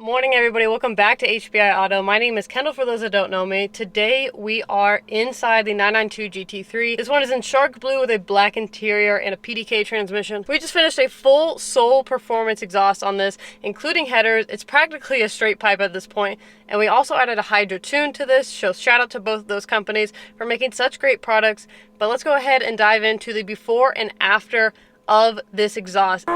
Morning everybody, welcome back to HBI Auto. My name is Kendall for those that don't know me. Today we are inside the 992 GT3. This one is in shark blue with a black interior and a PDK transmission. We just finished a full Soul performance exhaust on this, including headers. It's practically a straight pipe at this point. And we also added a Hydra Tune to this, so shout out to both of those companies for making such great products. But let's go ahead and dive into the before and after of this exhaust.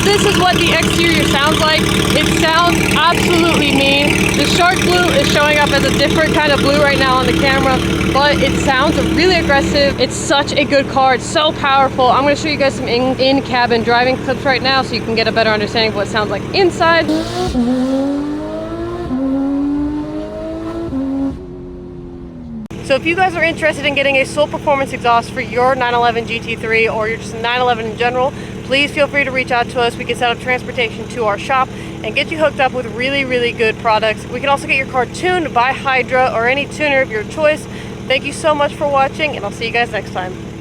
This is what the exterior sounds like. It sounds absolutely mean. The shark blue is showing up as a different kind of blue right now on the camera, but it sounds really aggressive. It's such a good car. It's so powerful. I'm going to show you guys some in-cabin driving clips right now so you can get a better understanding of what it sounds like inside. So if you guys are interested in getting a Soul performance exhaust for your 911 GT3 or your just 911 in general, please feel free to reach out to us. We can set up transportation to our shop and get you hooked up with really good products. We can also get your car tuned by Hydra or any tuner of your choice. Thank you so much for watching, and I'll see you guys next time.